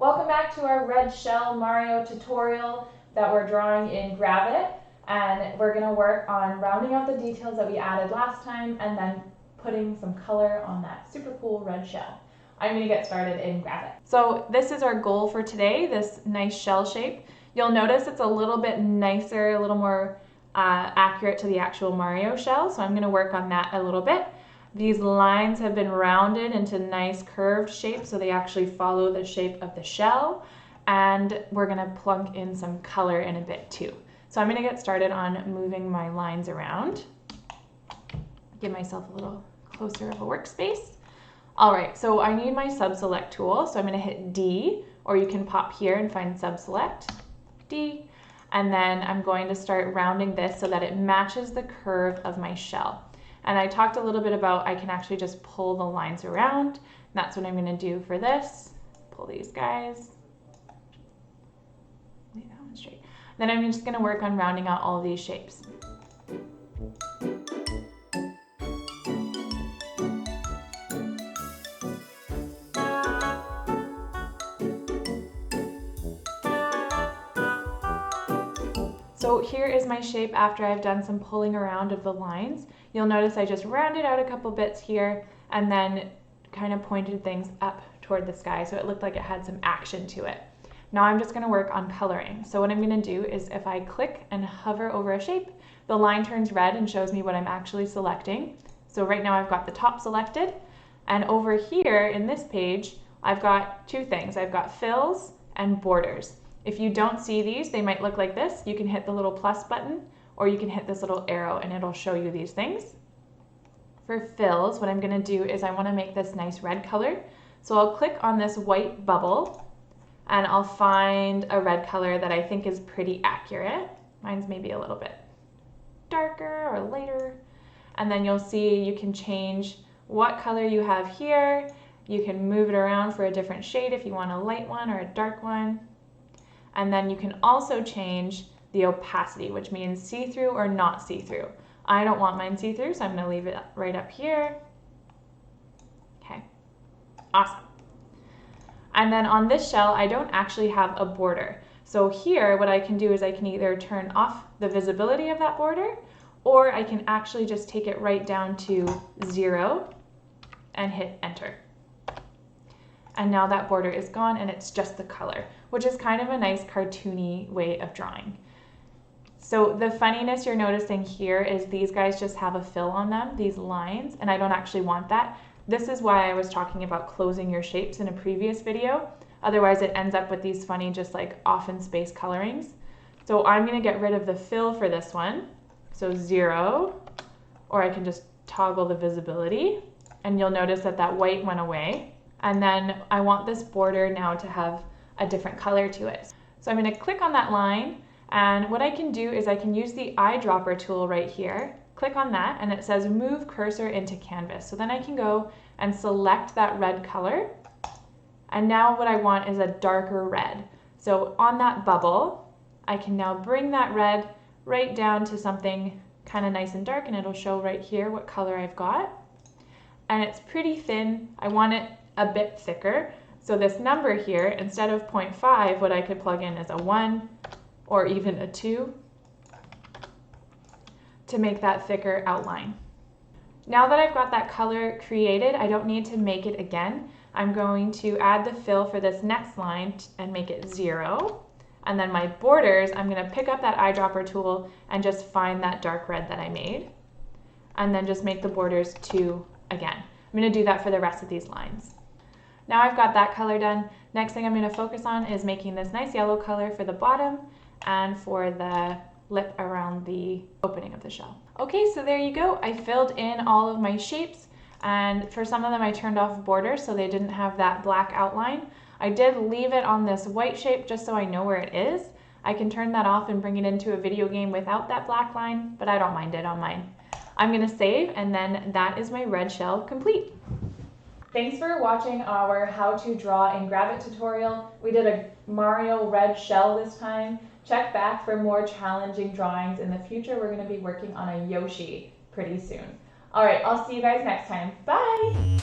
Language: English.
Welcome back to our red shell Mario tutorial that we're drawing in Gravit, and we're going to work on rounding out the details that we added last time and then putting some color on that super cool red shell. I'm going to get started in Gravit. So this is our goal for today, this nice shell shape. You'll notice it's a little bit nicer, a little more accurate to the actual Mario shell, so I'm going to work on that a little bit. These lines have been rounded into nice curved shapes, so they actually follow the shape of the shell, and we're going to plunk in some color in a bit too. So I'm going to get started on moving my lines around. Give myself a little closer of a workspace. All right, so I need my sub-select tool, so I'm going to hit D, or you can pop here and find sub-select, D, and then I'm going to start rounding this so that it matches the curve of my shell. And I talked a little bit about I can actually just pull the lines around. And that's what I'm going to do for this. Pull these guys. Lay that one straight. Then I'm just going to work on rounding out all of these shapes. So here is my shape after I've done some pulling around of the lines. You'll notice I just rounded out a couple bits here and then kind of pointed things up toward the sky so it looked like it had some action to it. Now I'm just going to work on coloring. So what I'm going to do is if I click and hover over a shape, the line turns red and shows me what I'm actually selecting. So right now I've got the top selected, and over here in this page I've got two things. I've got fills and borders. If you don't see these, they might look like this. You can hit the little plus button, or you can hit this little arrow and it'll show you these things. For fills, what I'm going to do is I want to make this nice red color. So I'll click on this white bubble and I'll find a red color that I think is pretty accurate. Mine's maybe a little bit darker or lighter. And then you'll see you can change what color you have here. You can move it around for a different shade if you want a light one or a dark one. And then you can also change the opacity, which means see-through or not see-through. I don't want mine see-through, so I'm going to leave it right up here. Okay, awesome. And then on this shell, I don't actually have a border. So here, what I can do is I can either turn off the visibility of that border, or I can actually just take it right down to 0 and hit enter. And now that border is gone and it's just the color, which is kind of a nice cartoony way of drawing. So the funniness you're noticing here is these guys just have a fill on them, these lines, and I don't actually want that. This is why I was talking about closing your shapes in a previous video. Otherwise it ends up with these funny just like off in space colorings. So I'm going to get rid of the fill for this one. So 0, or I can just toggle the visibility, and you'll notice that that white went away. And then I want this border now to have a different color to it. So I'm going to click on that line, and what I can do is I can use the eyedropper tool right here, click on that, and it says move cursor into canvas. So then I can go and select that red color, and now what I want is a darker red. So on that bubble, I can now bring that red right down to something kind of nice and dark, and it'll show right here what color I've got. And it's pretty thin. I want it a bit thicker. So this number here, instead of 0.5, what I could plug in is a 1 or even a 2 to make that thicker outline. Now that I've got that color created, I don't need to make it again. I'm going to add the fill for this next line and make it 0. And then my borders, I'm going to pick up that eyedropper tool and just find that dark red that I made. And then just make the borders 2 again. I'm going to do that for the rest of these lines. Now I've got that color done. Next thing I'm going to focus on is making this nice yellow color for the bottom and for the lip around the opening of the shell. Okay, so there you go. I filled in all of my shapes, and for some of them I turned off borders so they didn't have that black outline. I did leave it on this white shape just so I know where it is. I can turn that off and bring it into a video game without that black line, but I don't mind it on mine. I'm going to save, and then that is my red shell complete. Thanks for watching our how to draw in Gravit tutorial. We did a Mario red shell this time. Check back for more challenging drawings in the future. We're going to be working on a Yoshi pretty soon. All right, I'll see you guys next time. Bye!